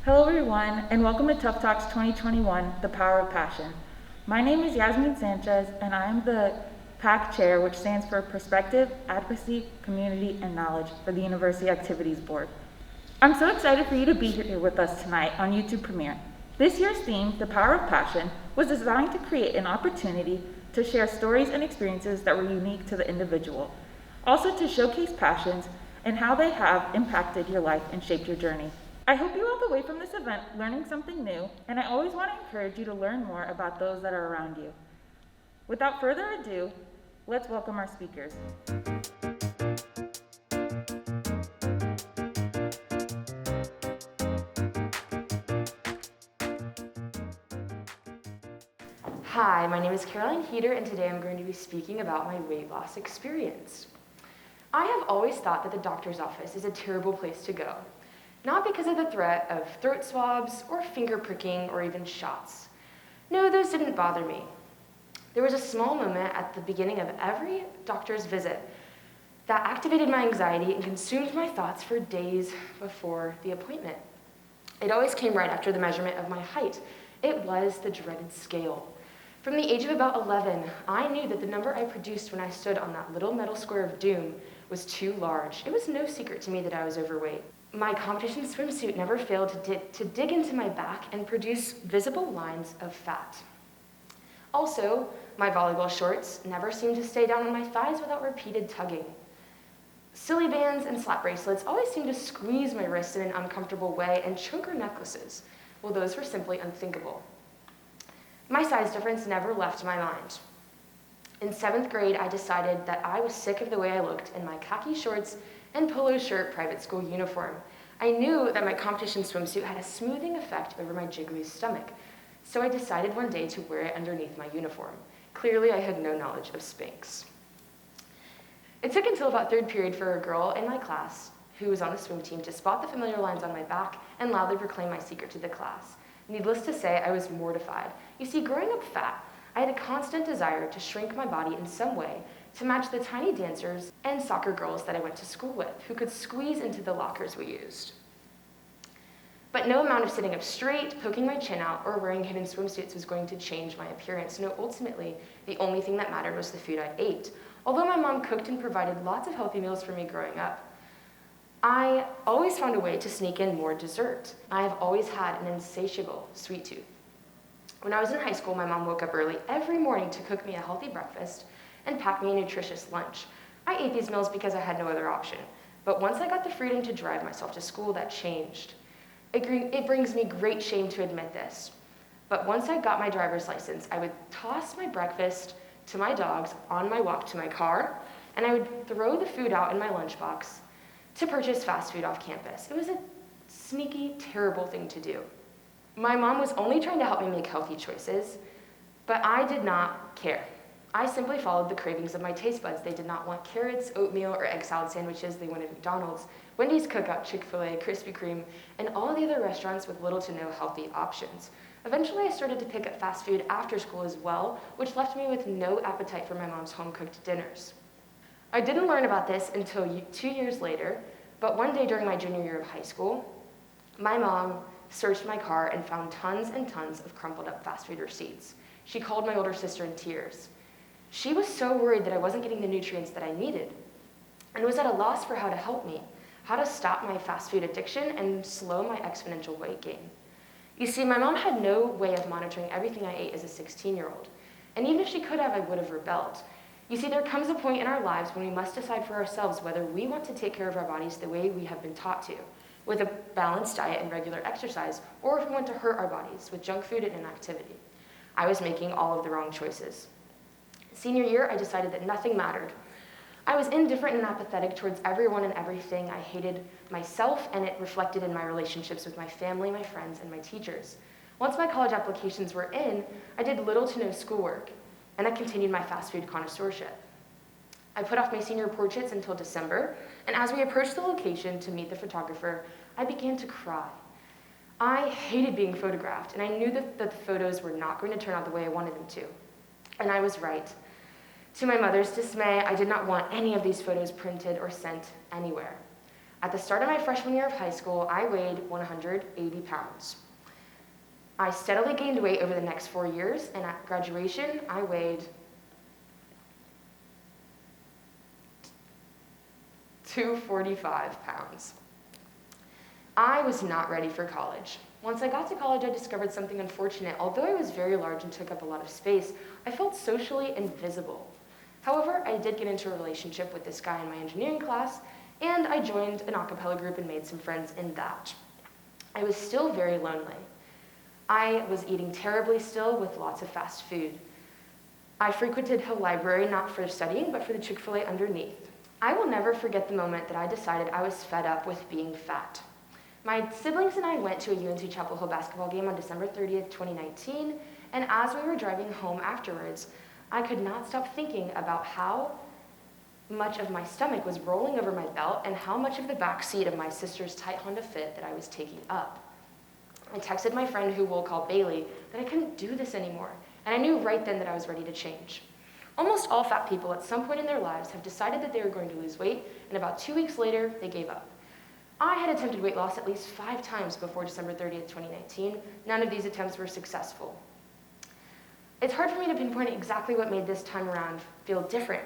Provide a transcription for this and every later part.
Hello everyone, and welcome to TUFFTalks 2021, The Power of Passion. My name is Yasmin Sanchez, and I am the PAC Chair, which stands for Perspective, Advocacy, Community, and Knowledge for the University Activities Board. I'm so excited for you to be here with us tonight on YouTube Premiere. This year's theme, The Power of Passion, was designed to create an opportunity to share stories and experiences that were unique to the individual. Also to showcase passions and how they have impacted your life and shaped your journey. I hope you walk away from this event learning something new, and I always want to encourage you to learn more about those that are around you. Without further ado, let's welcome our speakers. Hi, my name is Caroline Heater, and today I'm going to be speaking about my weight loss experience. I have always thought that the doctor's office is a terrible place to go. Not because of the threat of throat swabs or finger pricking or even shots. No, those didn't bother me. There was a small moment at the beginning of every doctor's visit that activated my anxiety and consumed my thoughts for days before the appointment. It always came right after the measurement of my height. It was the dreaded scale. From the age of about 11, I knew that the number I produced when I stood on that little metal square of doom was too large. It was no secret to me that I was overweight. My competition swimsuit never failed to dig into my back and produce visible lines of fat. Also, my volleyball shorts never seemed to stay down on my thighs without repeated tugging. Silly bands and slap bracelets always seemed to squeeze my wrists in an uncomfortable way, and choker necklaces, well, those were simply unthinkable. My size difference never left my mind. In 7th grade, I decided that I was sick of the way I looked in my khaki shorts and polo shirt private school uniform. I knew that my competition swimsuit had a smoothing effect over my jiggly stomach, so I decided one day to wear it underneath my uniform. Clearly, I had no knowledge of Spanx. It took until about 3rd period for a girl in my class who was on the swim team to spot the familiar lines on my back and loudly proclaim my secret to the class. Needless to say, I was mortified. You see, growing up fat, I had a constant desire to shrink my body in some way to match the tiny dancers and soccer girls that I went to school with, who could squeeze into the lockers we used. But no amount of sitting up straight, poking my chin out, or wearing hidden swimsuits was going to change my appearance. No, ultimately, the only thing that mattered was the food I ate. Although my mom cooked and provided lots of healthy meals for me growing up, I always found a way to sneak in more dessert. I have always had an insatiable sweet tooth. When I was in high school, my mom woke up early every morning to cook me a healthy breakfast and pack me a nutritious lunch. I ate these meals because I had no other option. But once I got the freedom to drive myself to school, that changed. It brings me great shame to admit this. But once I got my driver's license, I would toss my breakfast to my dogs on my walk to my car, and I would throw the food out in my lunchbox to purchase fast food off campus. It was a sneaky, terrible thing to do. My mom was only trying to help me make healthy choices, but I did not care. I simply followed the cravings of my taste buds. They did not want carrots, oatmeal, or egg salad sandwiches. They wanted McDonald's, Wendy's Cookout, Chick-fil-A, Krispy Kreme, and all the other restaurants with little to no healthy options. Eventually, I started to pick up fast food after school as well, which left me with no appetite for my mom's home-cooked dinners. I didn't learn about this until 2 years later, but one day during my junior year of high school, my mom searched my car and found tons and tons of crumpled up fast food receipts. She called my older sister in tears. She was so worried that I wasn't getting the nutrients that I needed, and was at a loss for how to help me, how to stop my fast food addiction and slow my exponential weight gain. You see, my mom had no way of monitoring everything I ate as a 16-year-old, and even if she could have, I would have rebelled. You see, there comes a point in our lives when we must decide for ourselves whether we want to take care of our bodies the way we have been taught to, with a balanced diet and regular exercise, or if we want to hurt our bodies with junk food and inactivity. I was making all of the wrong choices. Senior year, I decided that nothing mattered. I was indifferent and apathetic towards everyone and everything. I hated myself, and it reflected in my relationships with my family, my friends, and my teachers. Once my college applications were in, I did little to no schoolwork, and I continued my fast food connoisseurship. I put off my senior portraits until December, and as we approached the location to meet the photographer, I began to cry. I hated being photographed, and I knew that the photos were not going to turn out the way I wanted them to. And I was right. To my mother's dismay, I did not want any of these photos printed or sent anywhere. At the start of my freshman year of high school, I weighed 180 pounds. I steadily gained weight over the next 4 years, and at graduation, I weighed 245 pounds. I was not ready for college. Once I got to college, I discovered something unfortunate. Although I was very large and took up a lot of space, I felt socially invisible. However, I did get into a relationship with this guy in my engineering class, and I joined an a cappella group and made some friends in that. I was still very lonely. I was eating terribly still with lots of fast food. I frequented Hill Library not for studying, but for the Chick-fil-A underneath. I will never forget the moment that I decided I was fed up with being fat. My siblings and I went to a UNC Chapel Hill basketball game on December 30th, 2019, and as we were driving home afterwards, I could not stop thinking about how much of my stomach was rolling over my belt and how much of the back seat of my sister's tight Honda Fit that I was taking up. I texted my friend, who we'll call Bailey, that I couldn't do this anymore, and I knew right then that I was ready to change. Almost all fat people at some point in their lives have decided that they were going to lose weight, and about 2 weeks later, they gave up. I had attempted weight loss at least 5 times before December 30th, 2019. None of these attempts were successful. It's hard for me to pinpoint exactly what made this time around feel different,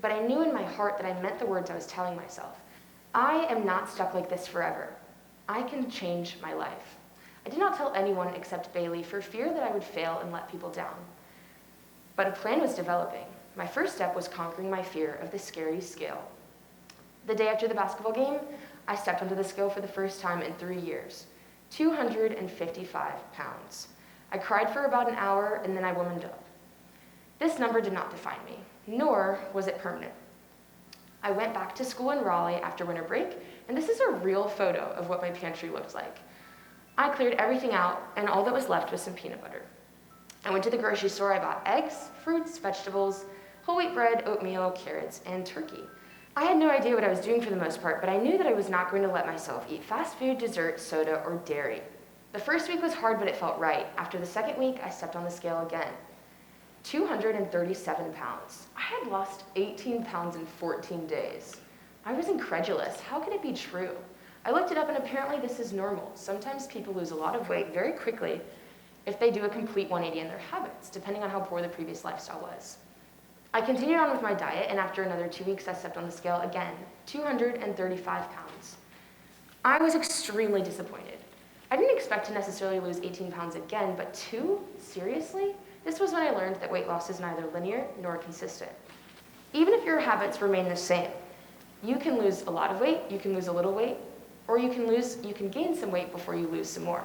but I knew in my heart that I meant the words I was telling myself. I am not stuck like this forever. I can change my life. I did not tell anyone except Bailey for fear that I would fail and let people down. But a plan was developing. My first step was conquering my fear of the scary scale. The day after the basketball game, I stepped onto the scale for the first time in 3 years, 255 pounds. I cried for about an hour and then I womaned up. This number did not define me, nor was it permanent. I went back to school in Raleigh after winter break, and this is a real photo of what my pantry looked like. I cleared everything out, and all that was left was some peanut butter. I went to the grocery store, I bought eggs, fruits, vegetables, whole wheat bread, oatmeal, carrots, and turkey. I had no idea what I was doing for the most part, but I knew that I was not going to let myself eat fast food, dessert, soda, or dairy. The first week was hard, but it felt right. After the second week, I stepped on the scale again. 237 pounds. I had lost 18 pounds in 14 days. I was incredulous. How could it be true? I looked it up, and apparently this is normal. Sometimes people lose a lot of weight very quickly if they do a complete 180 in their habits, depending on how poor the previous lifestyle was. I continued on with my diet, and after another 2 weeks, I stepped on the scale again, 235 pounds. I was extremely disappointed. I didn't expect to necessarily lose 18 pounds again, but 2? Seriously? This was when I learned that weight loss is neither linear nor consistent. Even if your habits remain the same, you can lose a lot of weight, you can lose a little weight, or you can gain some weight before you lose some more.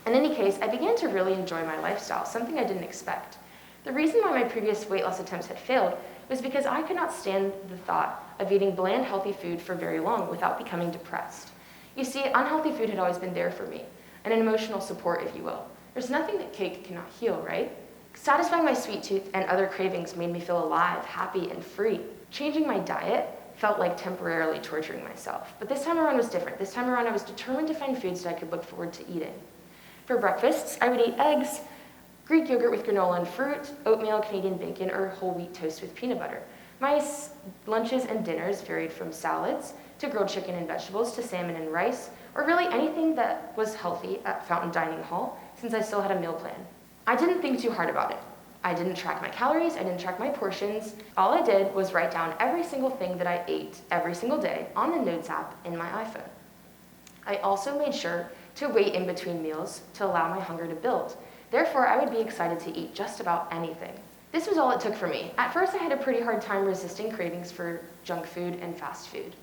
In any case, I began to really enjoy my lifestyle, something I didn't expect. The reason why my previous weight loss attempts had failed was because I could not stand the thought of eating bland, healthy food for very long without becoming depressed. You see, unhealthy food had always been there for me, an emotional support, if you will. There's nothing that cake cannot heal, right? Satisfying my sweet tooth and other cravings made me feel alive, happy, and free. Changing my diet felt like temporarily torturing myself. But this time around was different. This time around I was determined to find foods that I could look forward to eating. For breakfasts, I would eat eggs, Greek yogurt with granola and fruit, oatmeal, Canadian bacon, or whole wheat toast with peanut butter. My lunches and dinners varied from salads to grilled chicken and vegetables to salmon and rice, or really anything that was healthy at Fountain Dining Hall, since I still had a meal plan. I didn't think too hard about it. I didn't track my calories, I didn't track my portions. All I did was write down every single thing that I ate every single day on the Notes app in my iPhone. I also made sure to wait in between meals to allow my hunger to build. Therefore, I would be excited to eat just about anything. This was all it took for me. At first, I had a pretty hard time resisting cravings for junk food and fast food.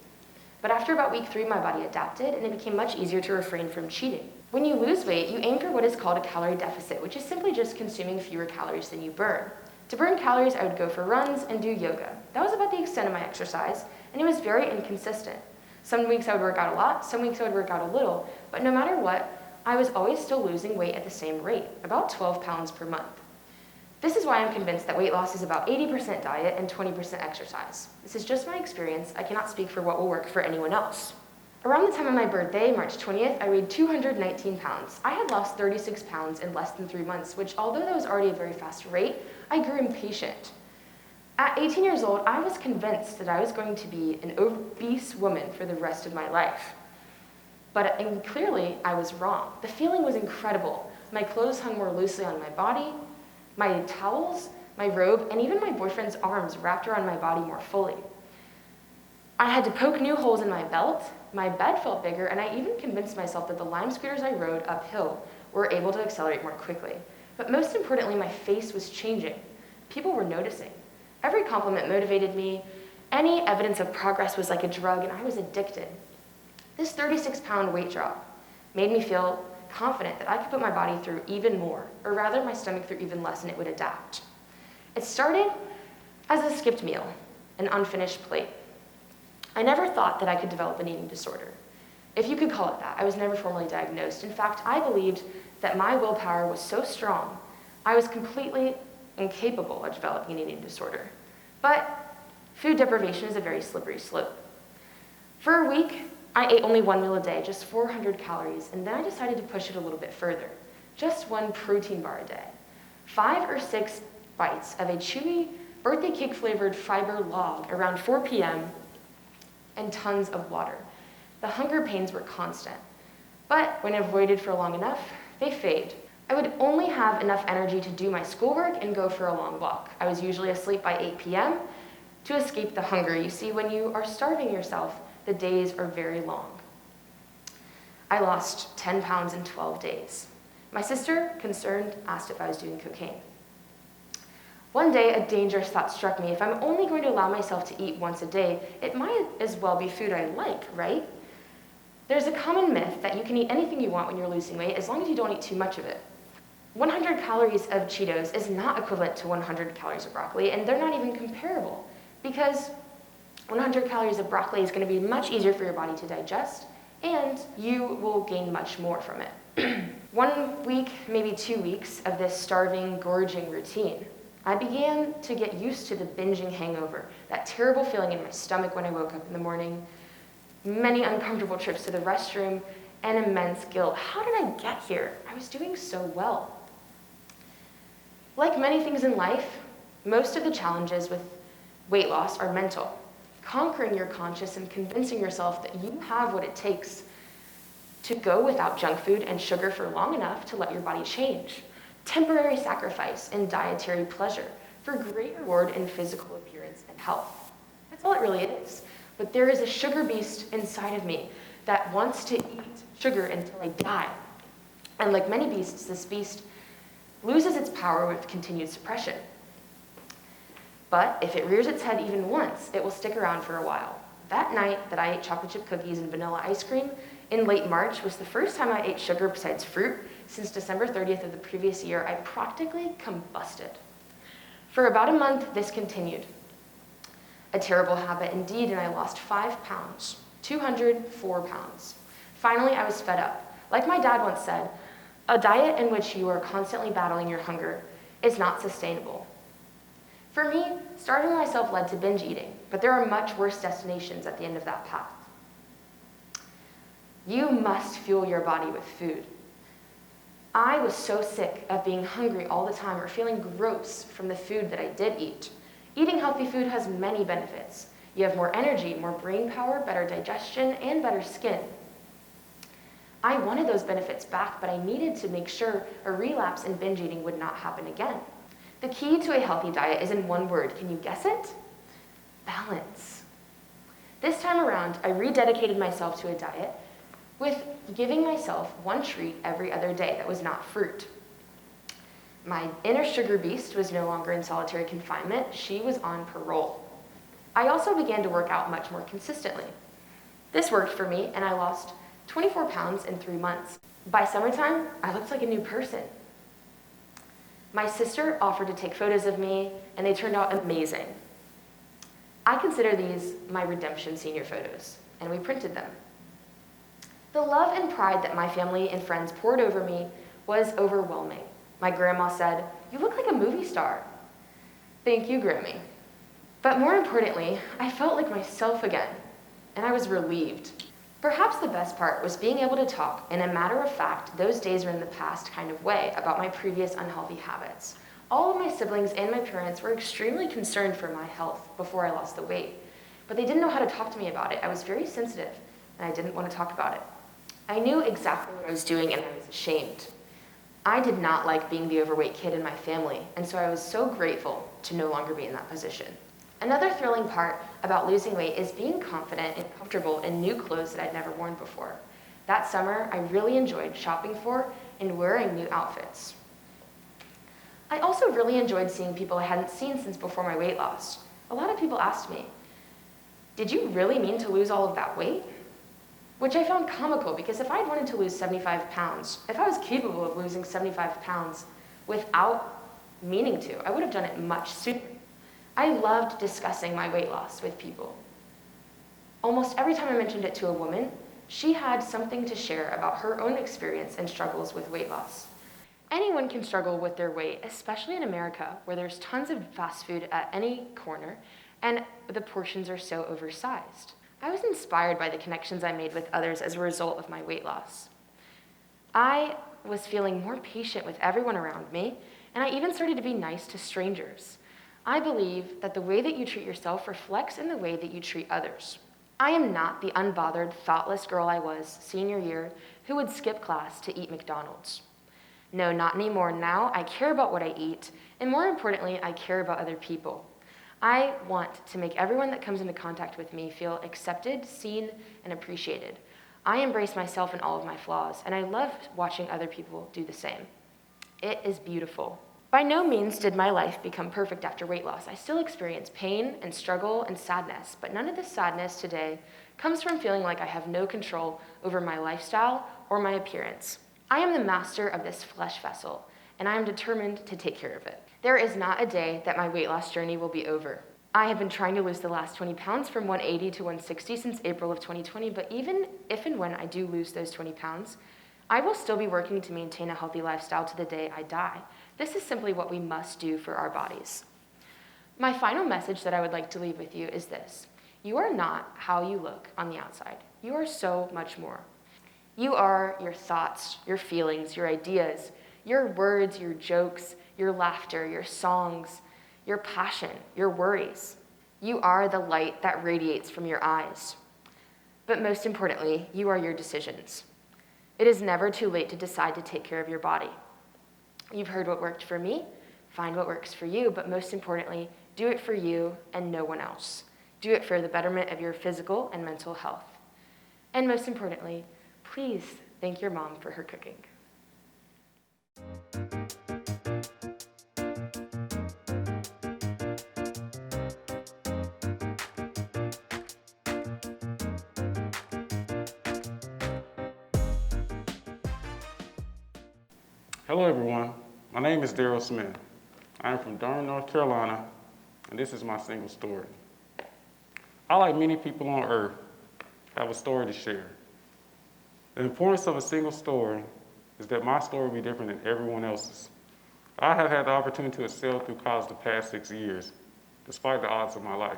But after about week 3, my body adapted, and it became much easier to refrain from cheating. When you lose weight, you aim for what is called a calorie deficit, which is simply just consuming fewer calories than you burn. To burn calories, I would go for runs and do yoga. That was about the extent of my exercise, and it was very inconsistent. Some weeks I would work out a lot, some weeks I would work out a little, but no matter what, I was always still losing weight at the same rate, about 12 pounds per month. This is why I'm convinced that weight loss is about 80% diet and 20% exercise. This is just my experience. I cannot speak for what will work for anyone else. Around the time of my birthday, March 20th, I weighed 219 pounds. I had lost 36 pounds in less than 3 months, which although that was already a very fast rate, I grew impatient. At 18 years old, I was convinced that I was going to be an obese woman for the rest of my life. But clearly, I was wrong. The feeling was incredible. My clothes hung more loosely on my body, my towels, my robe, and even my boyfriend's arms wrapped around my body more fully. I had to poke new holes in my belt, my bed felt bigger, and I even convinced myself that the Lime scooters I rode uphill were able to accelerate more quickly. But most importantly, my face was changing. People were noticing. Every compliment motivated me. Any evidence of progress was like a drug, and I was addicted. This 36-pound weight drop made me feel confident that I could put my body through even more, or rather my stomach through even less, and it would adapt. It started as a skipped meal, an unfinished plate. I never thought that I could develop an eating disorder, if you could call it that. I was never formally diagnosed. In fact, I believed that my willpower was so strong, I was completely incapable of developing an eating disorder. But food deprivation is a very slippery slope. For a week, I ate only one meal a day, just 400 calories, and then I decided to push it a little bit further. Just one protein bar a day. 5 or 6 bites of a chewy, birthday cake flavored fiber log around 4 p.m., and tons of water. The hunger pains were constant, but when avoided for long enough, they fade. I would only have enough energy to do my schoolwork and go for a long walk. I was usually asleep by 8 p.m. to escape the hunger. You see, when you are starving yourself, the days are very long. I lost 10 pounds in 12 days. My sister, concerned, asked if I was doing cocaine. One day, a dangerous thought struck me. If I'm only going to allow myself to eat once a day, it might as well be food I like, right? There's a common myth that you can eat anything you want when you're losing weight as long as you don't eat too much of it. 100 calories of Cheetos is not equivalent to 100 calories of broccoli, and they're not even comparable, because 100 calories of broccoli is going to be much easier for your body to digest, and you will gain much more from it. 1 week, maybe 2 weeks of this starving, gorging routine, I began to get used to the binging hangover, that terrible feeling in my stomach when I woke up in the morning, many uncomfortable trips to the restroom, and immense guilt. How did I get here? I was doing so well. Like many things in life, most of the challenges with weight loss are mental. Conquering your conscience and convincing yourself that you have what it takes to go without junk food and sugar for long enough to let your body change. Temporary sacrifice and dietary pleasure for great reward in physical appearance and health. That's all it really is. But there is a sugar beast inside of me that wants to eat sugar until I die. And like many beasts, this beast loses its power with continued suppression. But if it rears its head even once, it will stick around for a while. That night that I ate chocolate chip cookies and vanilla ice cream in late March was the first time I ate sugar besides fruit since December 30th of the previous year. I practically combusted. For about a month, this continued. A terrible habit indeed, and I lost 5 pounds, 204 pounds. Finally, I was fed up. Like my dad once said, a diet in which you are constantly battling your hunger is not sustainable. For me, starving myself led to binge eating, but there are much worse destinations at the end of that path. You must fuel your body with food. I was so sick of being hungry all the time or feeling gross from the food that I did eat. Eating healthy food has many benefits. You have more energy, more brain power, better digestion, and better skin. I wanted those benefits back, but I needed to make sure a relapse in binge eating would not happen again. The key to a healthy diet is in one word. Can you guess it? Balance. This time around, I rededicated myself to a diet with giving myself one treat every other day that was not fruit. My inner sugar beast was no longer in solitary confinement. She was on parole. I also began to work out much more consistently. This worked for me, and I lost 24 pounds in 3 months. By summertime, I looked like a new person. My sister offered to take photos of me, and they turned out amazing. I consider these my redemption senior photos, and we printed them. The love and pride that my family and friends poured over me was overwhelming. My grandma said, "You look like a movie star." Thank you, Grammy. But more importantly, I felt like myself again, and I was relieved. Perhaps the best part was being able to talk in a matter-of-fact, those days are in the past kind of way about my previous unhealthy habits. All of my siblings and my parents were extremely concerned for my health before I lost the weight, but they didn't know how to talk to me about it. I was very sensitive, and I didn't want to talk about it. I knew exactly what I was doing, and I was ashamed. I did not like being the overweight kid in my family, and so I was so grateful to no longer be in that position. Another thrilling part about losing weight is being confident and comfortable in new clothes that I'd never worn before. That summer, I really enjoyed shopping for and wearing new outfits. I also really enjoyed seeing people I hadn't seen since before my weight loss. A lot of people asked me, "Did you really mean to lose all of that weight?" Which I found comical, because if I'd wanted to lose 75 pounds, if I was capable of losing 75 pounds without meaning to, I would have done it much sooner. I loved discussing my weight loss with people. Almost every time I mentioned it to a woman, she had something to share about her own experience and struggles with weight loss. Anyone can struggle with their weight, especially in America, where there's tons of fast food at any corner, and the portions are so oversized. I was inspired by the connections I made with others as a result of my weight loss. I was feeling more patient with everyone around me, and I even started to be nice to strangers. I believe that the way that you treat yourself reflects in the way that you treat others. I am not the unbothered, thoughtless girl I was senior year who would skip class to eat McDonald's. No, not anymore. Now I care about what I eat, and more importantly, I care about other people. I want to make everyone that comes into contact with me feel accepted, seen, and appreciated. I embrace myself and all of my flaws, and I love watching other people do the same. It is beautiful. By no means did my life become perfect after weight loss. I still experience pain and struggle and sadness, but none of this sadness today comes from feeling like I have no control over my lifestyle or my appearance. I am the master of this flesh vessel, and I am determined to take care of it. There is not a day that my weight loss journey will be over. I have been trying to lose the last 20 pounds from 180 to 160 since April of 2020, but even if and when I do lose those 20 pounds, I will still be working to maintain a healthy lifestyle to the day I die. This is simply what we must do for our bodies. My final message that I would like to leave with you is this: you are not how you look on the outside. You are so much more. You are your thoughts, your feelings, your ideas, your words, your jokes, your laughter, your songs, your passion, your worries. You are the light that radiates from your eyes. But most importantly, you are your decisions. It is never too late to decide to take care of your body. You've heard what worked for me, find what works for you, but most importantly, do it for you and no one else. Do it for the betterment of your physical and mental health. And most importantly, please thank your mom for her cooking. Hello everyone, my name is Daryl Smith. I am from Durham, North Carolina, and this is my single story. I, like many people on earth, have a story to share. The importance of a single story is that my story will be different than everyone else's. I have had the opportunity to excel through college the past 6 years, despite the odds of my life.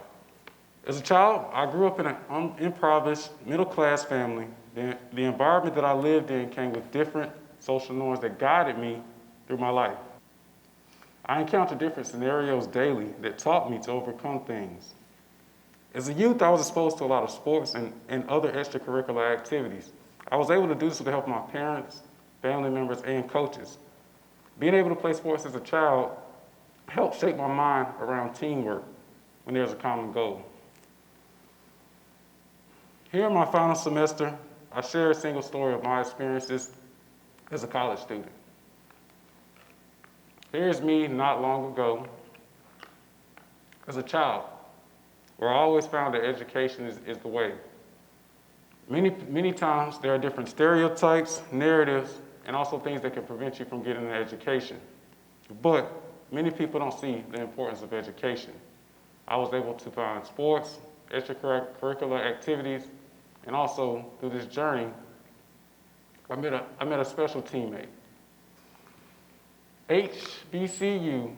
As a child, I grew up in an impoverished, middle-class family. The environment that I lived in came with different social norms that guided me through my life. I encountered different scenarios daily that taught me to overcome things. As a youth, I was exposed to a lot of sports and other extracurricular activities. I was able to do this with the help of my parents, family members, and coaches. Being able to play sports as a child helped shape my mind around teamwork when there's a common goal. Here in my final semester, I share a single story of my experiences as a college student. Here's me not long ago as a child, where I always found that education is the way. Many times there are different stereotypes, narratives, and also things that can prevent you from getting an education. But many people don't see the importance of education. I was able to find sports, extracurricular activities, and also through this journey, I met a special teammate. HBCU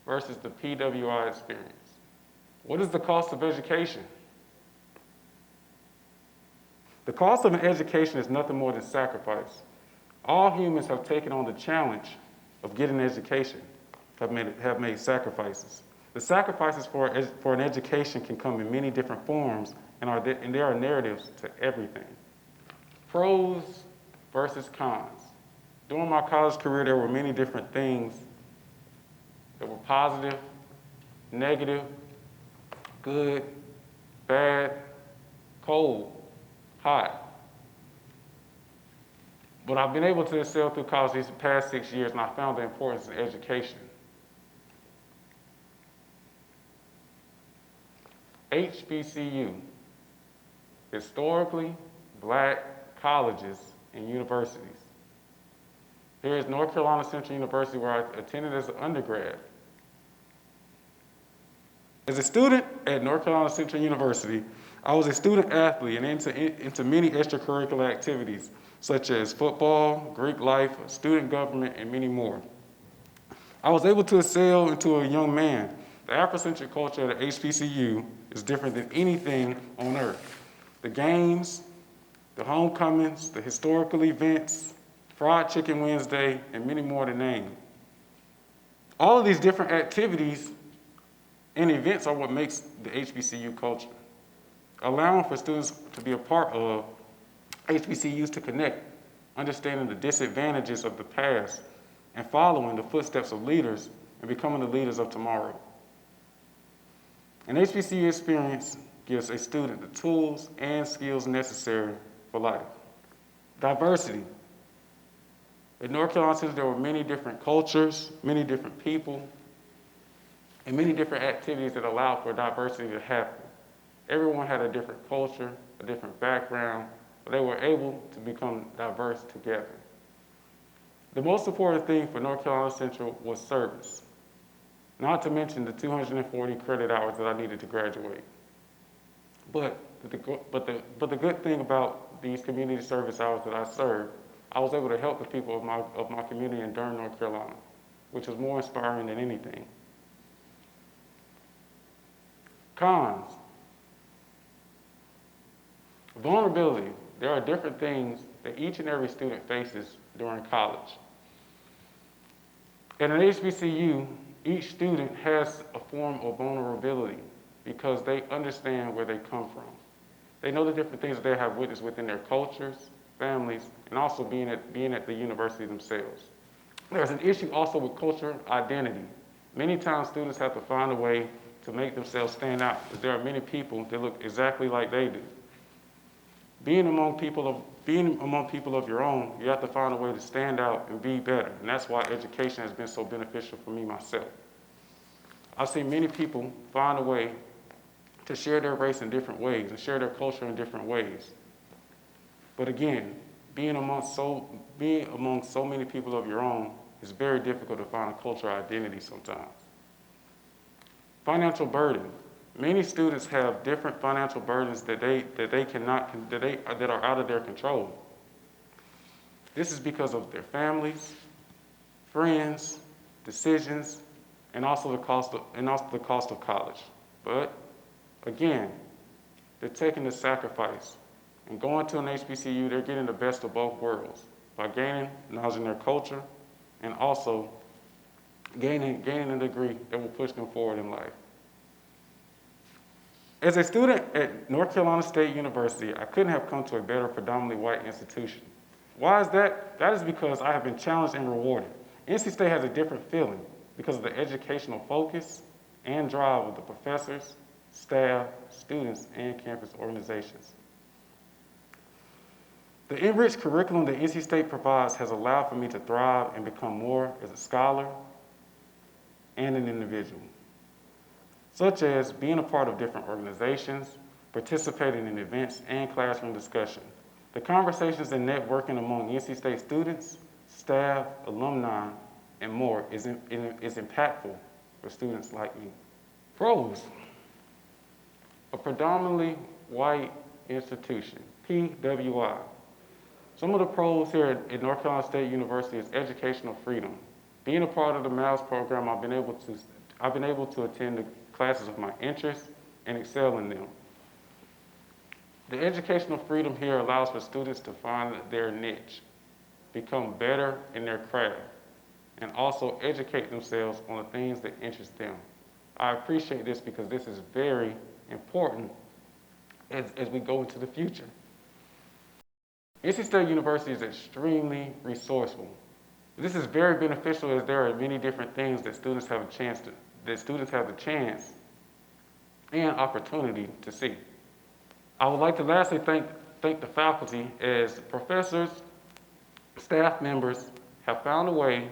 versus the PWI experience. What is the cost of education? The cost of an education is nothing more than sacrifice. All humans have taken on the challenge of getting an education. have made sacrifices. The sacrifices for an education can come in many different forms, and there are narratives to everything. Pros versus cons. During my college career, there were many different things that were positive, negative, good, bad, cold, hot. But I've been able to excel through college these past 6 years, and I found the importance of education. HBCU, historically black colleges and universities. Here is North Carolina Central University, where I attended as an undergrad. As a student at North Carolina Central University, I was a student athlete and into many extracurricular activities, such as football, Greek life, student government, and many more. I was able to excel into a young man. The Afrocentric culture at HBCU is different than anything on earth. The games, the homecomings, the historical events, Fried Chicken Wednesday, and many more to name. All of these different activities and events are what makes the HBCU culture. Allowing for students to be a part of HBCUs to connect, understanding the disadvantages of the past, and following the footsteps of leaders and becoming the leaders of tomorrow. An HBCU experience gives a student the tools and skills necessary for life. Diversity. At North Carolina Central, there were many different cultures, many different people, and many different activities that allowed for diversity to happen. Everyone had a different culture, a different background, but they were able to become diverse together. The most important thing for North Carolina Central was service, not to mention the 240 credit hours that I needed to graduate. But the good thing about these community service hours that I served, I was able to help the people of my community in Durham, North Carolina, which was more inspiring than anything. Cons. Vulnerability. There are different things that each and every student faces during college. At an HBCU, each student has a form of vulnerability because they understand where they come from. They know the different things that they have witnessed within their cultures, families, and also being at the university themselves. There's an issue also with cultural identity. Many times students have to find a way to make themselves stand out, because there are many people that look exactly like they do. Being among people of your own, you have to find a way to stand out and be better. And that's why education has been so beneficial for me myself. I've seen many people find a way to share their race in different ways and share their culture in different ways. But again, being among so many people of your own is very difficult to find a cultural identity sometimes. Financial burden. Many students have different financial burdens that are out of their control. This is because of their families, friends, decisions, and also the cost of college. But again, they're taking the sacrifice and going to an HBCU. They're getting the best of both worlds by gaining knowledge in their culture and also gaining a degree that will push them forward in life. As a student at North Carolina State University, I couldn't have come to a better predominantly white institution. Why is that? That is because I have been challenged and rewarded. NC State has a different feeling because of the educational focus and drive of the professors, staff, students, and campus organizations. The enriched curriculum that NC State provides has allowed for me to thrive and become more as a scholar and an individual, such as being a part of different organizations, participating in events and classroom discussion. The conversations and networking among NC State students, staff, alumni, and more is impactful for students like me. Pros. A predominantly white institution, PWI. Some of the pros here at North Carolina State University is educational freedom. Being a part of the MALS program, I've been able to attend the classes of my interest and excel in them. The educational freedom here allows for students to find their niche, become better in their craft, and also educate themselves on the things that interest them. I appreciate this because this is very important as we go into the future. NC State University is extremely resourceful. This is very beneficial as there are many different things that students have the chance and opportunity to see. I would like to lastly thank the faculty as professors, staff members have found a way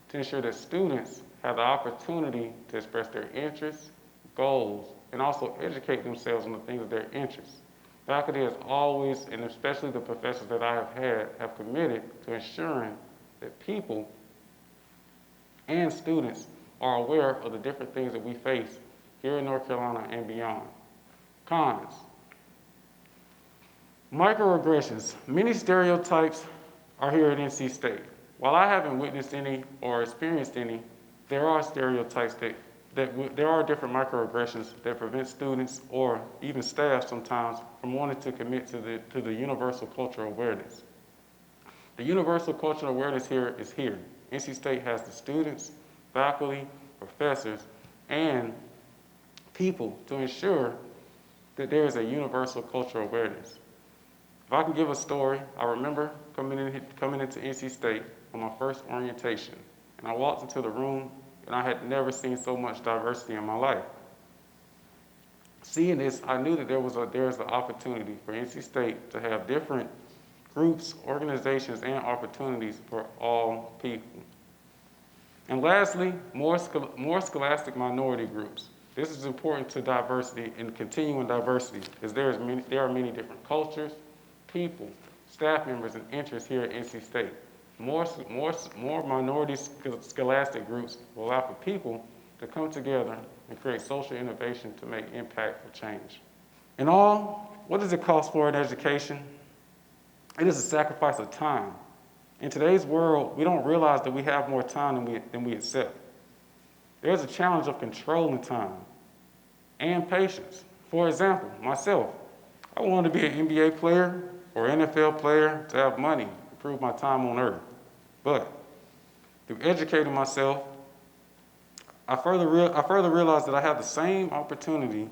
to ensure that students have the opportunity to express their interests, goals, and also educate themselves on the things of their interests. Faculty has always, and especially the professors that I have had, have committed to ensuring that people and students are aware of the different things that we face here in North Carolina and beyond. Cons. Microaggressions. Many stereotypes are here at NC State. While I haven't witnessed any or experienced any, there are stereotypes there are different microaggressions that prevent students or even staff sometimes from wanting to commit to the universal cultural awareness. The universal cultural awareness here is here. NC State has the students, faculty, professors, and people to ensure that there is a universal cultural awareness. If I can give a story, I remember coming into NC State on my first orientation, and I walked into the room and I had never seen so much diversity in my life. Seeing this, I knew that there was the opportunity for NC State to have different groups, organizations, and opportunities for all people. And lastly, more scholastic minority groups. This is important to diversity and continuing diversity, because there are many different cultures, people, staff members, and interests here at NC State. More minority scholastic groups will allow for people to come together and create social innovation to make impactful change. In all, what does it cost for an education? It is a sacrifice of time. In today's world, we don't realize that we have more time than we accept. There's a challenge of controlling time and patience. For example, myself, I wanted to be an NBA player or NFL player to have money, improve my time on earth. But through educating myself, I further realized that I have the same opportunity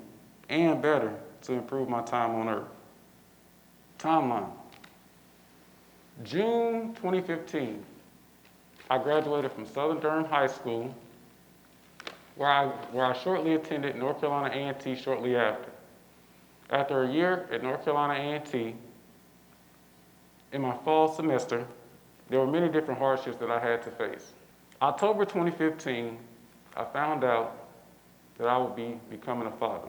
and better to improve my time on earth. Timeline. June 2015, I graduated from Southern Durham High School, where I shortly attended North Carolina A&T shortly after. After a year at North Carolina A&T, in my fall semester, there were many different hardships that I had to face. October 2015, I found out that I would be becoming a father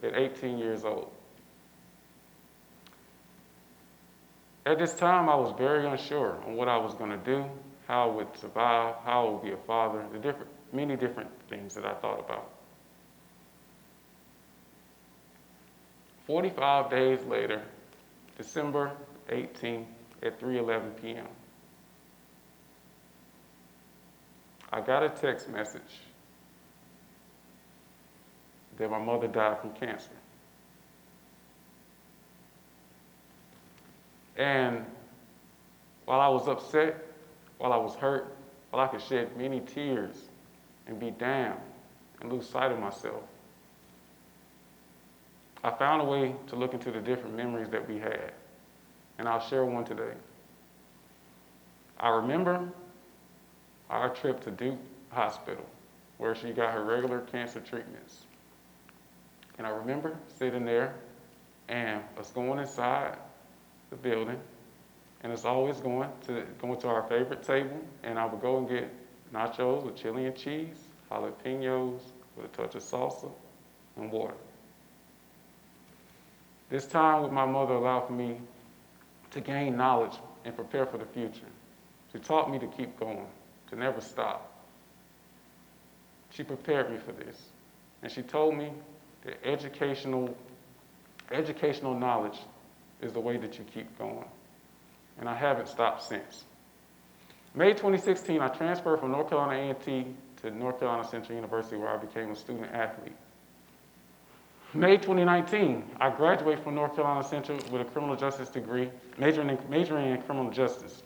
at 18 years old. At this time, I was very unsure on what I was going to do, how I would survive, how I would be a father, many different things that I thought about. 45 days later, December 18th at 3:11 p.m., I got a text message that my mother died from cancer. And while I was upset, while I was hurt, while I could shed many tears and be down and lose sight of myself, I found a way to look into the different memories that we had, and I'll share one today. I remember our trip to Duke Hospital, where she got her regular cancer treatments. And I remember sitting there and us going inside the building, and it's always going to our favorite table, and I would go and get nachos with chili and cheese, jalapenos with a touch of salsa, and water. This time with my mother allowed for me to gain knowledge and prepare for the future. She taught me to keep going, to never stop. She prepared me for this, and she told me that educational knowledge is the way that you keep going. And I haven't stopped since. May 2016, I transferred from North Carolina A&T to North Carolina Central University, where I became a student athlete. May 2019, I graduated from North Carolina Central with a criminal justice degree, majoring in criminal justice.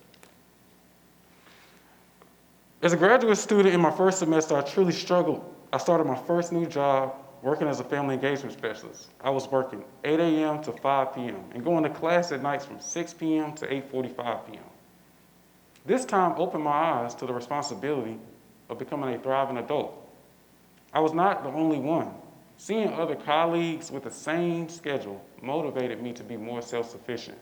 As a graduate student in my first semester, I truly struggled. I started my first new job working as a family engagement specialist. I was working 8 a.m. to 5 p.m. and going to class at nights from 6 p.m. to 8:45 p.m. This time opened my eyes to the responsibility of becoming a thriving adult. I was not the only one. Seeing other colleagues with the same schedule motivated me to be more self-sufficient.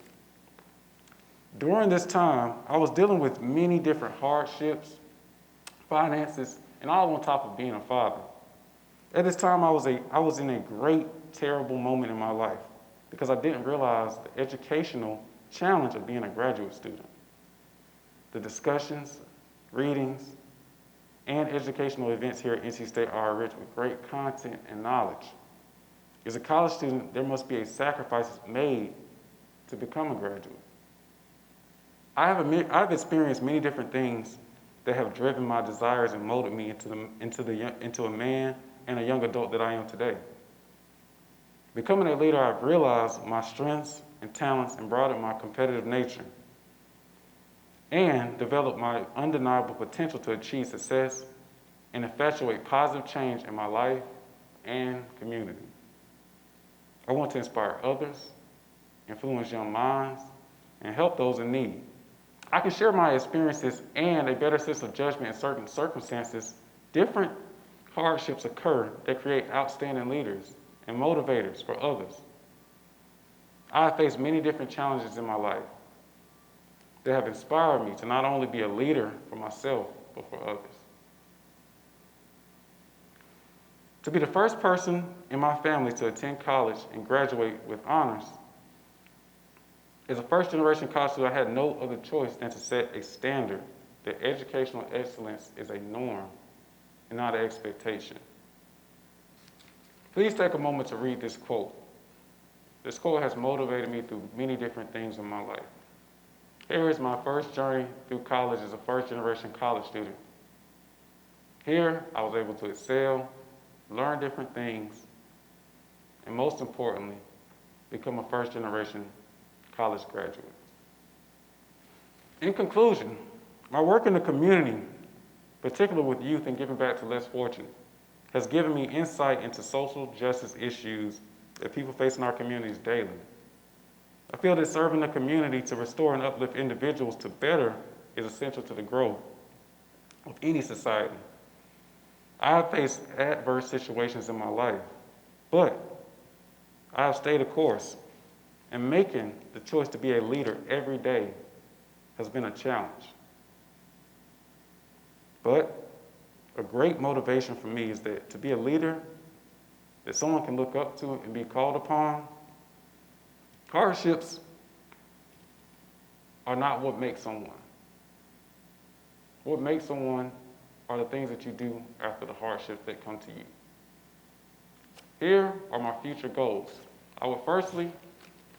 During this time, I was dealing with many different hardships, finances, and all on top of being a father. At this time, I was in a great, terrible moment in my life because I didn't realize the educational challenge of being a graduate student. The discussions, readings, and educational events here at NC State are rich with great content and knowledge. As a college student, there must be a sacrifice made to become a graduate. I've experienced many different things that have driven my desires and molded me into a man and a young adult that I am today. Becoming a leader, I've realized my strengths and talents and broadened my competitive nature and developed my undeniable potential to achieve success and effectuate positive change in my life and community. I want to inspire others, influence young minds, and help those in need. I can share my experiences and a better sense of judgment in certain circumstances. Different hardships occur that create outstanding leaders and motivators for others. I have faced many different challenges in my life that have inspired me to not only be a leader for myself, but for others. To be the first person in my family to attend college and graduate with honors, as a first-generation college student, I had no other choice than to set a standard that educational excellence is a norm and not an expectation. Please take a moment to read this quote. This quote has motivated me through many different things in my life. Here is my first journey through college as a first-generation college student. Here, I was able to excel, learn different things, and most importantly, become a first-generation college graduate. In conclusion, my work in the community, particularly with youth and giving back to less fortunate, has given me insight into social justice issues that people face in our communities daily. I feel that serving the community to restore and uplift individuals to better is essential to the growth of any society. I have faced adverse situations in my life, but I have stayed the course, and making the choice to be a leader every day has been a challenge. But a great motivation for me is that to be a leader that someone can look up to and be called upon, hardships are not what makes someone. What makes someone are the things that you do after the hardships that come to you. Here are my future goals. Firstly,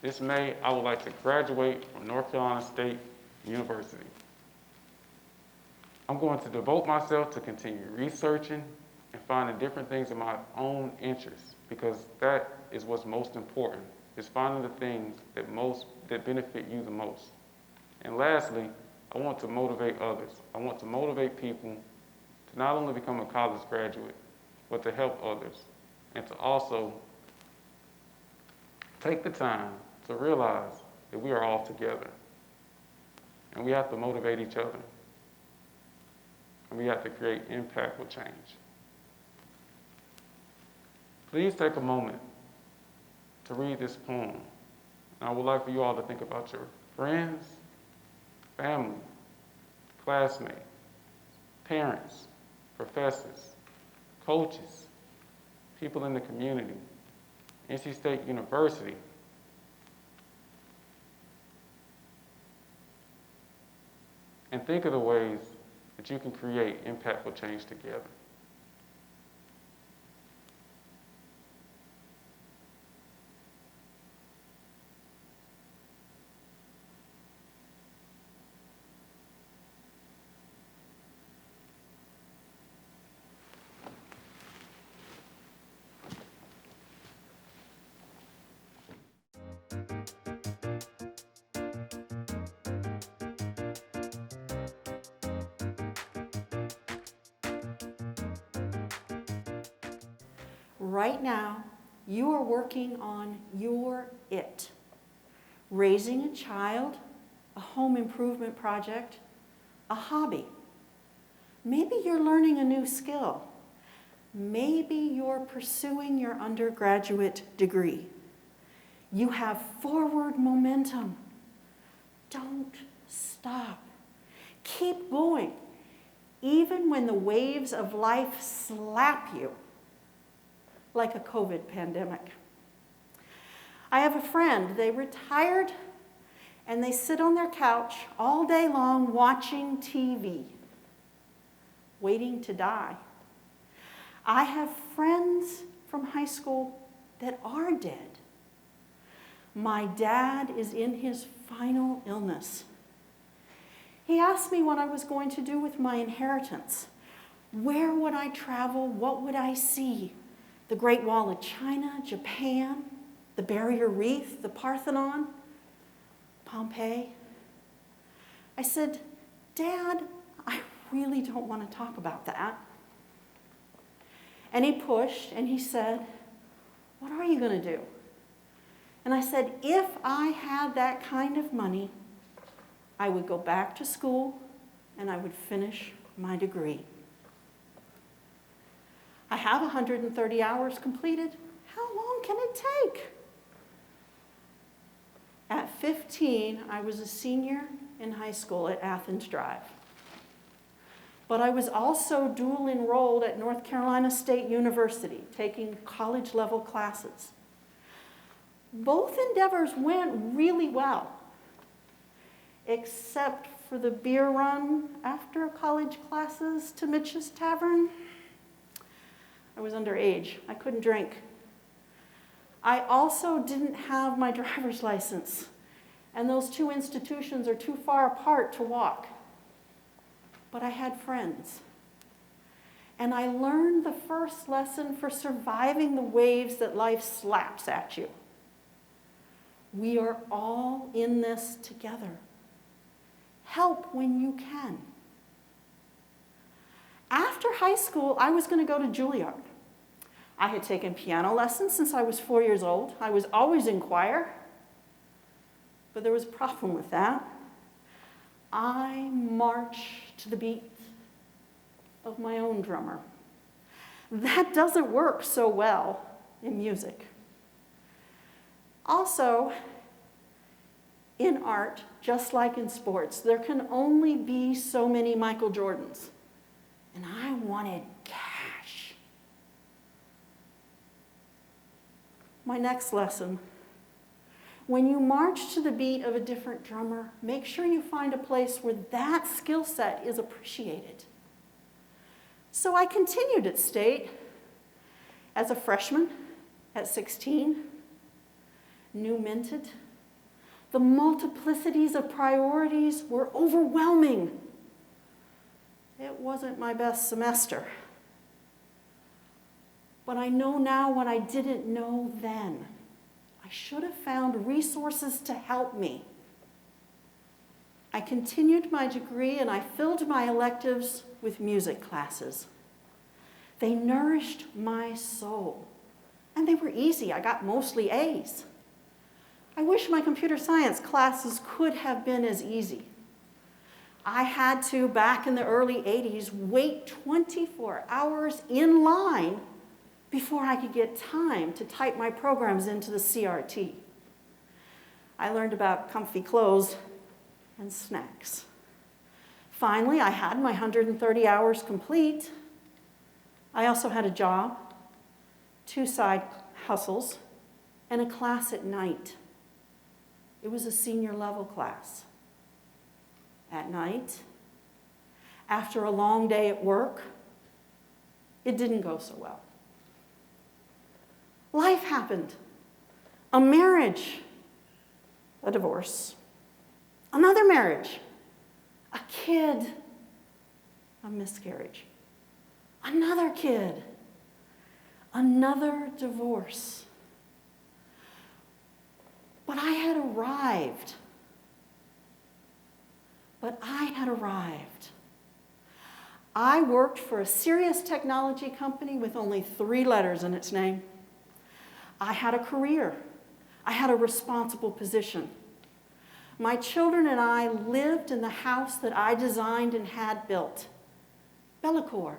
this May, I would like to graduate from North Carolina State University. I'm going to devote myself to continue researching and finding different things in my own interests, because that is what's most important, is finding the things that benefit you the most. And lastly, I want to motivate others. I want to motivate people to not only become a college graduate, but to help others, and to also take the time to realize that we are all together. And we have to motivate each other. And we have to create impactful change. Please take a moment to read this poem. And I would like for you all to think about your friends, family, classmates, parents, professors, coaches, people in the community, NC State University. And think of the ways that you can create impactful change together. Right now, you are working on your it. Raising a child, a home improvement project, a hobby. Maybe you're learning a new skill. Maybe you're pursuing your undergraduate degree. You have forward momentum. Don't stop. Keep going, even when the waves of life slap you, like a COVID pandemic. I have a friend, they retired and they sit on their couch all day long watching TV, waiting to die. I have friends from high school that are dead. My dad is in his final illness. He asked me what I was going to do with my inheritance. Where would I travel? What would I see? The Great Wall of China, Japan, the Barrier Reef, the Parthenon, Pompeii. I said, Dad, I really don't want to talk about that. And he pushed and he said, what are you going to do? And I said, if I had that kind of money, I would go back to school and I would finish my degree. I have 130 hours completed. How long can it take? At 15, I was a senior in high school at Athens Drive. But I was also dual enrolled at North Carolina State University, taking college-level classes. Both endeavors went really well, except for the beer run after college classes to Mitch's Tavern. I was underage. I couldn't drink. I also didn't have my driver's license, and those two institutions are too far apart to walk. But I had friends. And I learned the first lesson for surviving the waves that life slaps at you. We are all in this together. Help when you can. After high school, I was going to go to Juilliard. I had taken piano lessons since I was 4 years old. I was always in choir. But there was a problem with that. I marched to the beat of my own drummer. That doesn't work so well in music. Also, in art, just like in sports, there can only be so many Michael Jordans. And I wanted cash. My next lesson: when you march to the beat of a different drummer, make sure you find a place where that skill set is appreciated. So I continued at State as a freshman at 16, new minted. The multiplicities of priorities were overwhelming. It wasn't my best semester. But I know now what I didn't know then. I should have found resources to help me. I continued my degree and I filled my electives with music classes. They nourished my soul. And they were easy. I got mostly A's. I wish my computer science classes could have been as easy. I had to, back in the early 80s, wait 24 hours in line before I could get time to type my programs into the CRT. I learned about comfy clothes and snacks. Finally, I had my 130 hours complete. I also had a job, 2 side hustles, and a class at night. It was a senior level class. At night, after a long day at work, it didn't go so well. Life happened. A marriage, a divorce, another marriage, a kid, a miscarriage, another kid, another divorce. But I had arrived. I worked for a serious technology company with only 3 letters in its name. I had a career. I had a responsible position. My children and I lived in the house that I designed and had built. Bellicor,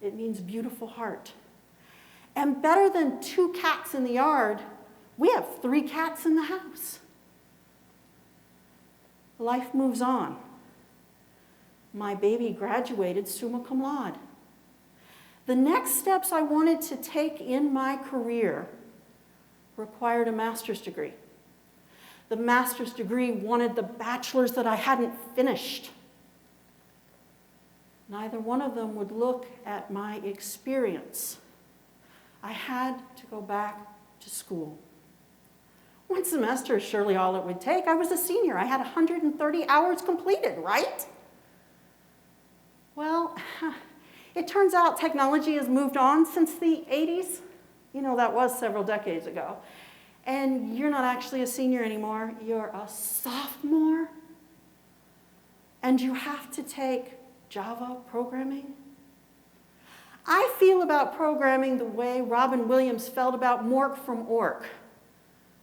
it means beautiful heart. And better than 2 cats in the yard, we have 3 cats in the house. Life moves on. My baby graduated summa cum laude. The next steps I wanted to take in my career required a master's degree. The master's degree wanted the bachelor's that I hadn't finished. Neither one of them would look at my experience. I had to go back to school. 1 semester is surely all it would take. I was a senior. I had 130 hours completed, right? Well, it turns out technology has moved on since the 80s. You know, that was several decades ago. And you're not actually a senior anymore. You're a sophomore. And you have to take Java programming. I feel about programming the way Robin Williams felt about Mork from Ork.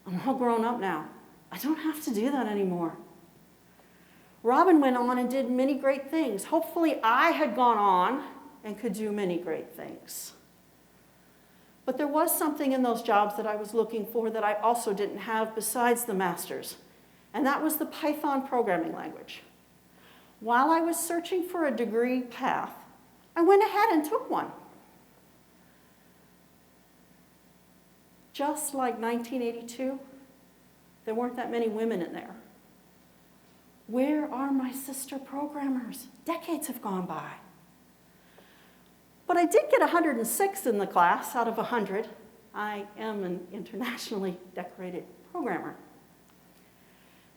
I'm all grown up now. I don't have to do that anymore. Robin went on and did many great things. Hopefully I had gone on and could do many great things. But there was something in those jobs that I was looking for that I also didn't have besides the master's, and that was the Python programming language. While I was searching for a degree path, I went ahead and took one. Just like 1982, there weren't that many women in there. Where are my sister programmers? Decades have gone by. But I did get 106 in the class out of 100. I am an internationally decorated programmer.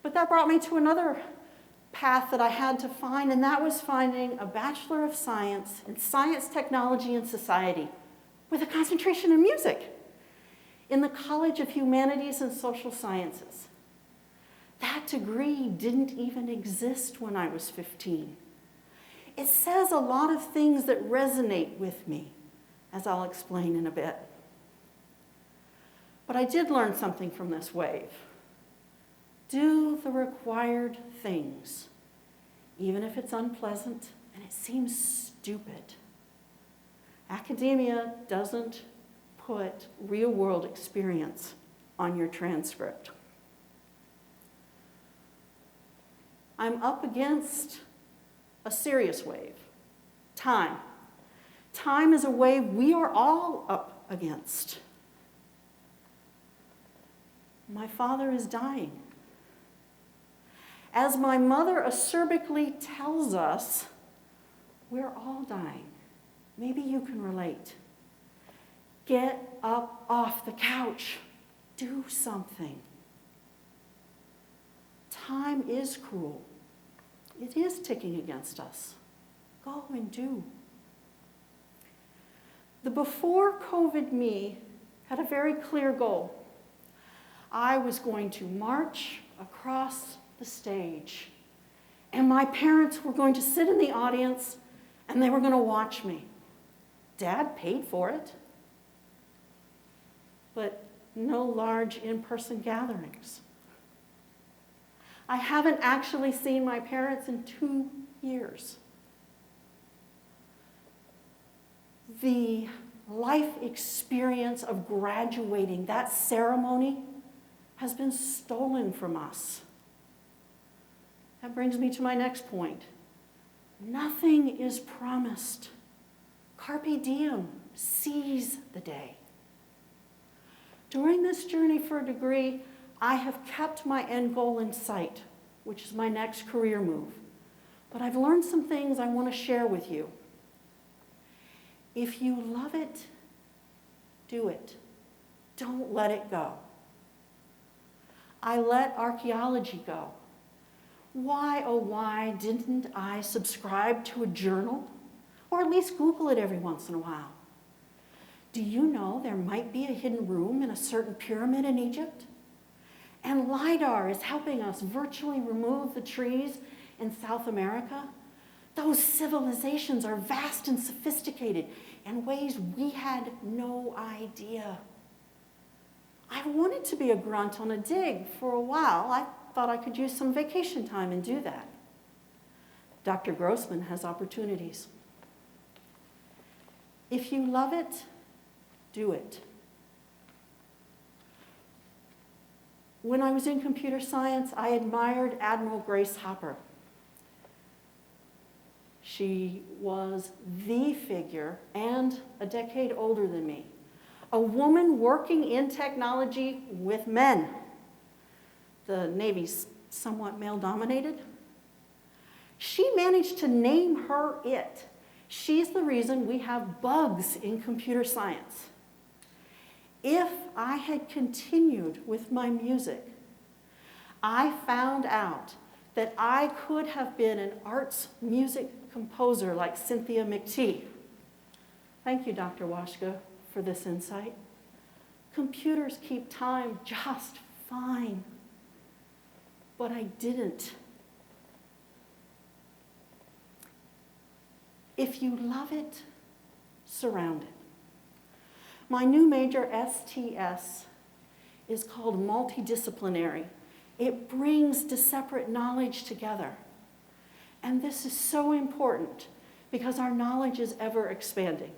But that brought me to another path that I had to find, and that was finding a Bachelor of Science in Science, Technology, and Society with a concentration in music in the College of Humanities and Social Sciences. That degree didn't even exist when I was 15. It says a lot of things that resonate with me, as I'll explain in a bit. But I did learn something from this wave. Do the required things, even if it's unpleasant and it seems stupid. Academia doesn't put real-world experience on your transcript. I'm up against a serious wave, time. Time is a wave we are all up against. My father is dying. As my mother acerbically tells us, we're all dying. Maybe you can relate. Get up off the couch. Do something. Time is cruel. It is ticking against us. Go and do. The before COVID me had a very clear goal. I was going to march across the stage, and my parents were going to sit in the audience and they were going to watch me. Dad paid for it, but no large in-person gatherings. I haven't actually seen my parents in 2 years. The life experience of graduating, that ceremony, has been stolen from us. That brings me to my next point. Nothing is promised. Carpe diem, seize the day. During this journey for a degree, I have kept my end goal in sight, which is my next career move. But I've learned some things I want to share with you. If you love it, do it. Don't let it go. I let archaeology go. Why, oh why, didn't I subscribe to a journal? Or at least Google it every once in a while. Do you know there might be a hidden room in a certain pyramid in Egypt? And LIDAR is helping us virtually remove the trees in South America Those civilizations are vast and sophisticated in ways we had no idea. I wanted to be a grunt on a dig for a while. I thought I could use some vacation time and do that. Dr. Grossman has opportunities. If you love it, do it. When I was in computer science, I admired Admiral Grace Hopper. She was the figure, and a decade older than me. A woman working in technology with men. The Navy's somewhat male-dominated. She managed to name her it. She's the reason we have bugs in computer science. If I had continued with my music, I found out that I could have been an arts music composer like Cynthia McTee. Thank you, Dr. Washka, for this insight. Computers keep time just fine, but I didn't. If you love it, surround it. My new major, STS, is called multidisciplinary. It brings disparate knowledge together. And this is so important because our knowledge is ever expanding.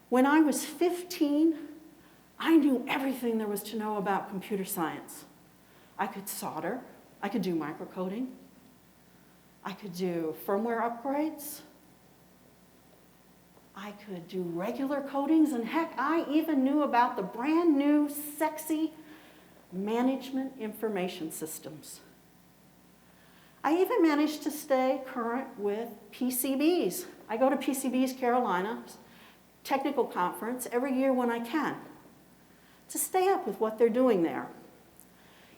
When I was 15, I knew everything there was to know about computer science. I could solder, I could do microcoding, I could do firmware upgrades, I could do regular codings, and heck, I even knew about the brand new, sexy management information systems. I even managed to stay current with PCBs. I go to PCB's Carolina technical conference every year when I can to stay up with what they're doing there.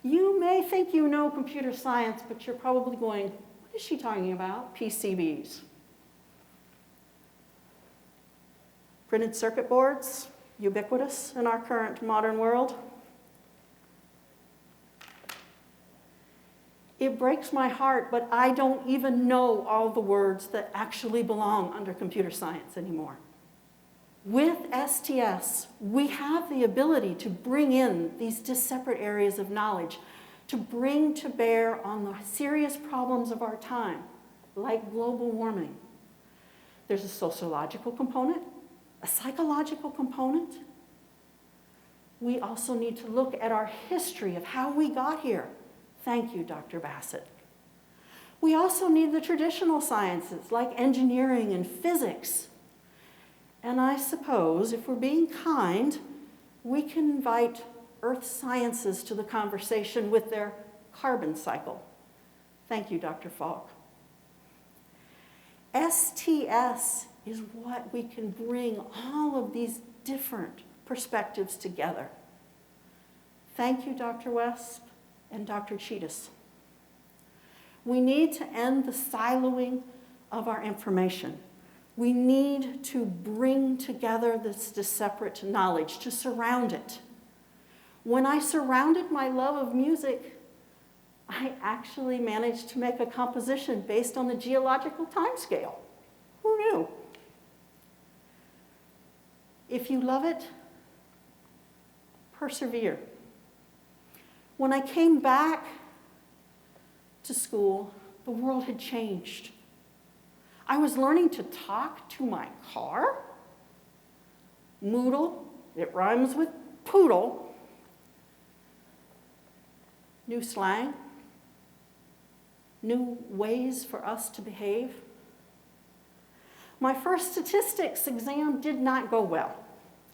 You may think you know computer science, but you're probably going, what is she talking about? PCBs. Printed circuit boards, ubiquitous in our current modern world. It breaks my heart, but I don't even know all the words that actually belong under computer science anymore. With STS, we have the ability to bring in these separate areas of knowledge, to bring to bear on the serious problems of our time, like global warming. There's a sociological component, a psychological component. We also need to look at our history of how we got here. Thank you, Dr. Bassett. We also need the traditional sciences like engineering and physics. And I suppose, if we're being kind, we can invite earth sciences to the conversation with their carbon cycle. Thank you, Dr. Falk. STS is what we can bring all of these different perspectives together. Thank you, Dr. West and Dr. Cheetahs. We need to end the siloing of our information. We need to bring together this separate knowledge, to surround it. When I surrounded my love of music, I actually managed to make a composition based on the geological timescale. Who knew? If you love it, persevere. When I came back to school, the world had changed. I was learning to talk to my car. Moodle, it rhymes with poodle. New slang, new ways for us to behave. My first statistics exam did not go well.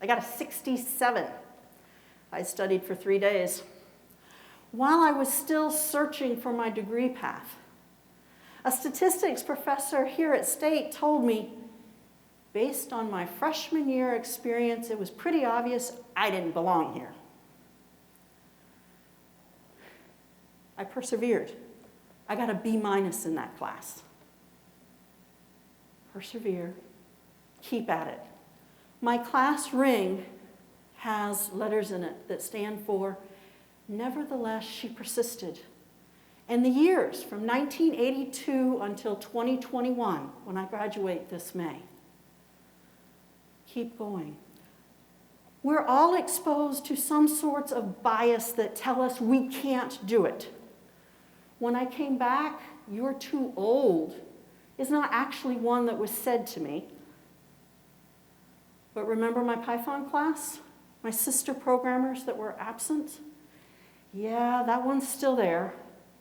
I got a 67. I studied for 3 days. While I was still searching for my degree path, a statistics professor here at State told me, based on my freshman year experience, it was pretty obvious I didn't belong here. I persevered. I got a B- in that class. Persevere, keep at it. My class ring has letters in it that stand for, nevertheless, she persisted. And the years from 1982 until 2021, when I graduate this May, keep going. We're all exposed to some sorts of bias that tell us we can't do it. When I came back, "You're too old," is not actually one that was said to me. But remember my Python class? My sister programmers that were absent? Yeah, that one's still there.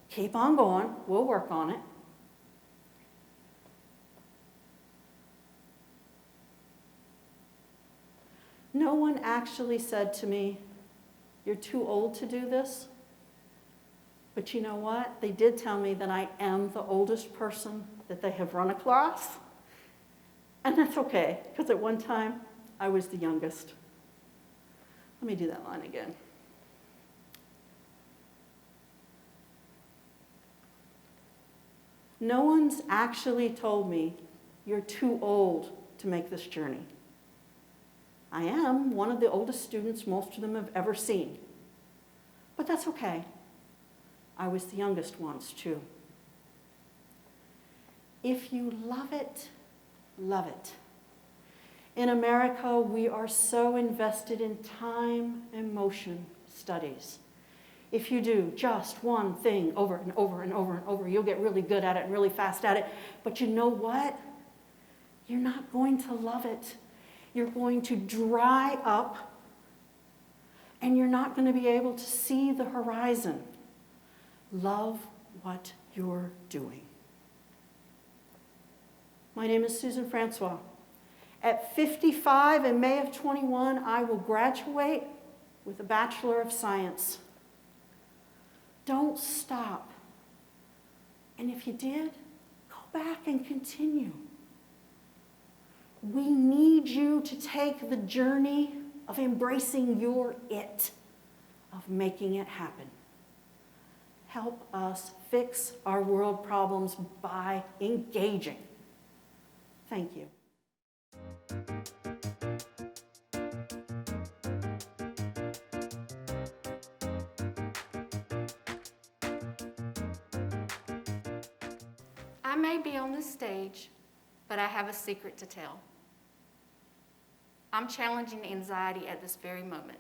Keep on going. We'll work on it. No one actually said to me, "You're too old to do this." But you know what? They did tell me that I am the oldest person that they have run across. And that's okay, because at one time, I was the youngest. Let me do that line again. No one's actually told me, "You're too old to make this journey." I am one of the oldest students most of them have ever seen. But that's okay. I was the youngest once, too. If you love it, love it. In America, we are so invested in time and motion studies. If you do just one thing over and over and over and over, you'll get really good at it and really fast at it. But you know what? You're not going to love it. You're going to dry up, and you're not going to be able to see the horizon. Love what you're doing. My name is Susan Francois. At 55 in May of 21, I will graduate with a Bachelor of Science. Don't stop. And if you did, go back and continue. We need you to take the journey of embracing your it, of making it happen. Help us fix our world problems by engaging. Thank you. I may be on this stage, but I have a secret to tell. I'm challenging anxiety at this very moment.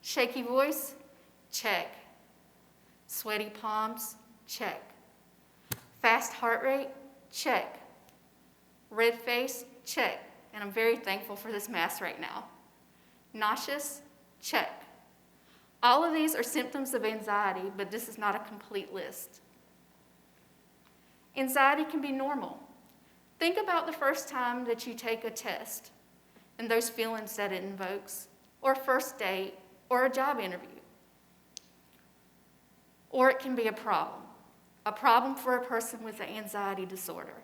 Shaky voice? Check. Sweaty palms? Check. Fast heart rate? Check. Red face? Check. And I'm very thankful for this mask right now. Nauseous? Check. All of these are symptoms of anxiety, but this is not a complete list. Anxiety can be normal. Think about the first time that you take a test and those feelings that it invokes, or a first date, or a job interview. Or it can be a problem for a person with an anxiety disorder.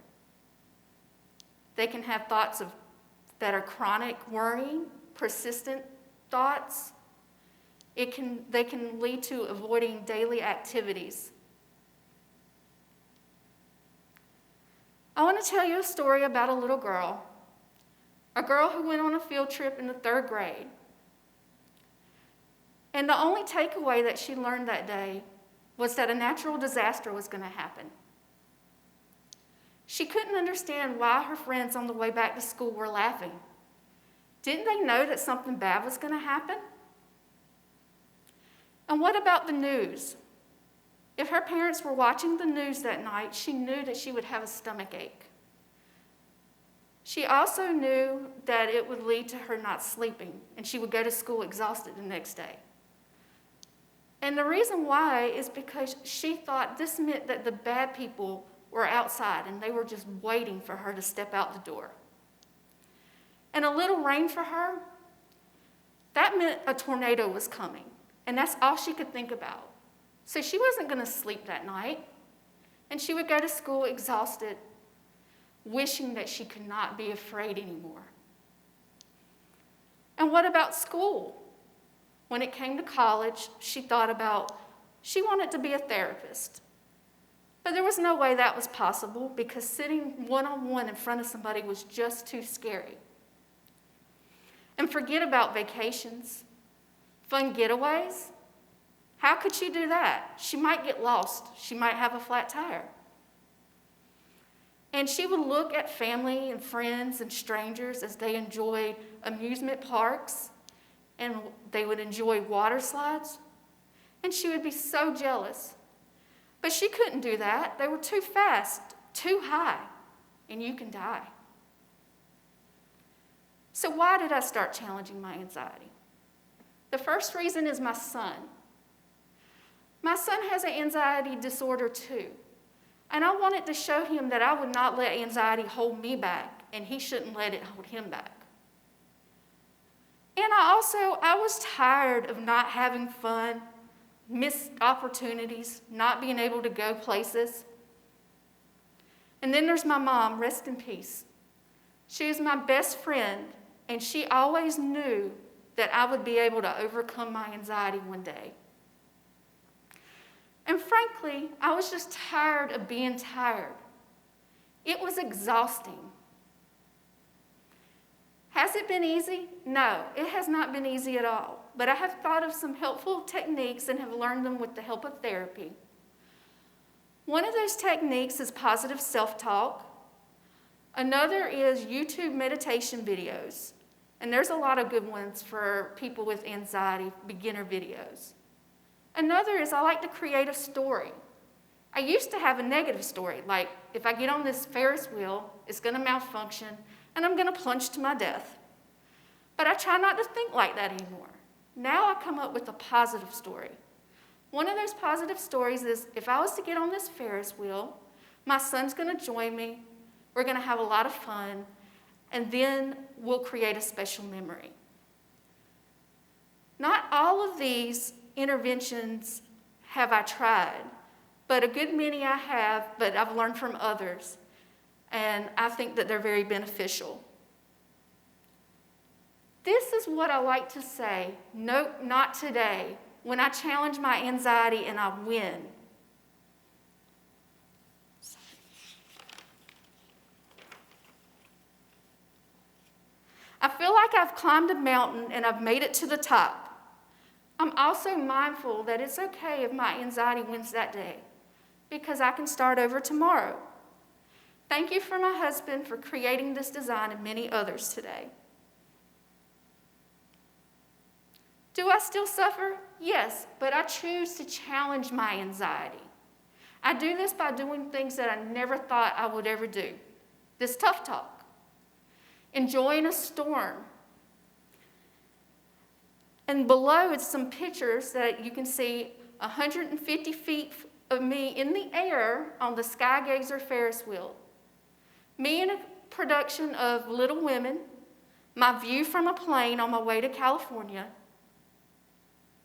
They can have thoughts that are chronic worrying, persistent thoughts. They can lead to avoiding daily activities. I want to tell you a story about a little girl who went on a field trip in the 3rd grade. And the only takeaway that she learned that day was that a natural disaster was going to happen. She couldn't understand why her friends on the way back to school were laughing. Didn't they know that something bad was going to happen? And what about the news? If her parents were watching the news that night, she knew that she would have a stomach ache. She also knew that it would lead to her not sleeping, and she would go to school exhausted the next day. And the reason why is because she thought this meant that the bad people were outside, and they were just waiting for her to step out the door. And a little rain for her, that meant a tornado was coming, and that's all she could think about. So she wasn't going to sleep that night, and she would go to school exhausted, wishing that she could not be afraid anymore. And what about school? When it came to college, she wanted to be a therapist. But there was no way that was possible because sitting one-on-one in front of somebody was just too scary. And forget about vacations, fun getaways. How could she do that? She might get lost. She might have a flat tire. And she would look at family and friends and strangers as they enjoyed amusement parks, and they would enjoy water slides, and she would be so jealous. But she couldn't do that. They were too fast, too high, and you can die. So why did I start challenging my anxiety? The first reason is my son. My son has an anxiety disorder too. And I wanted to show him that I would not let anxiety hold me back, and he shouldn't let it hold him back. And I was tired of not having fun, missed opportunities, not being able to go places. And then there's my mom, rest in peace. She was my best friend, and she always knew that I would be able to overcome my anxiety one day. And frankly, I was just tired of being tired. It was exhausting. Has it been easy? No, it has not been easy at all. But I have thought of some helpful techniques and have learned them with the help of therapy. One of those techniques is positive self-talk. Another is YouTube meditation videos. And there's a lot of good ones for people with anxiety, beginner videos. Another is I like to create a story. I used to have a negative story, like if I get on this Ferris wheel, it's going to malfunction, and I'm going to plunge to my death. But I try not to think like that anymore. Now I come up with a positive story. One of those positive stories is if I was to get on this Ferris wheel, my son's going to join me, we're going to have a lot of fun, and then we'll create a special memory. Not all of these interventions have I tried, but a good many I have, but I've learned from others, and I think that they're very beneficial. This is what I like to say, nope, not today, when I challenge my anxiety and I win. I feel like I've climbed a mountain and I've made it to the top. I'm also mindful that it's okay if my anxiety wins that day, because I can start over tomorrow. Thank you for my husband for creating this design and many others today. Do I still suffer? Yes, but I choose to challenge my anxiety. I do this by doing things that I never thought I would ever do. This tough talk. Enjoying a storm. And below it's some pictures that you can see 150 feet of me in the air on the Skygazer Ferris wheel. Me in a production of Little Women, my view from a plane on my way to California,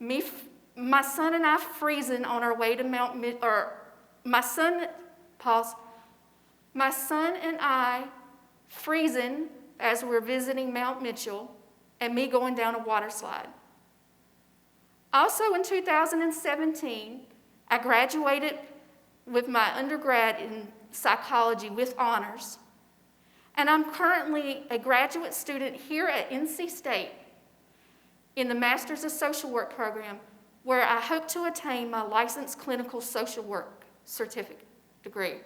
my son and I freezing on our way to my son and I freezing as we're visiting Mount Mitchell, and me going down a water slide. Also in 2017, I graduated with my undergrad in psychology with honors, and I'm currently a graduate student here at NC State in the Master's of Social Work program, where I hope to attain my licensed clinical social work certificate degree.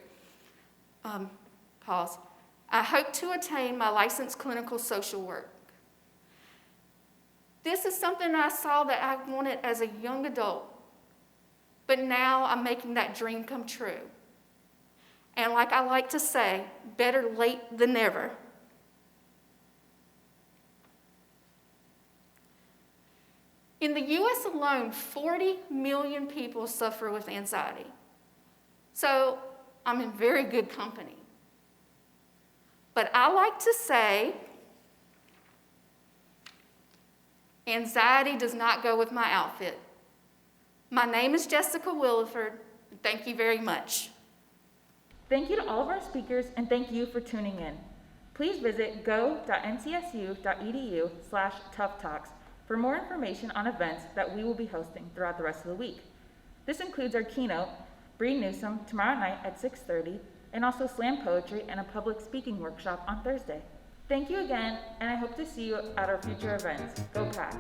I hope to attain my licensed clinical social work. This is something I saw that I wanted as a young adult, but now I'm making that dream come true. And like I like to say, better late than never. In the US alone, 40 million people suffer with anxiety. So I'm in very good company. But I like to say, anxiety does not go with my outfit. My name is Jessica Williford. Thank you very much. Thank you to all of our speakers, and thank you for tuning in. Please visit go.ncsu.edu/TUFFTalks for more information on events that we will be hosting throughout the rest of the week. This includes our keynote, Bree Newsome, tomorrow night at 6:30, and also slam poetry and a public speaking workshop on Thursday. Thank you again, and I hope to see you at our future events. Go Pack!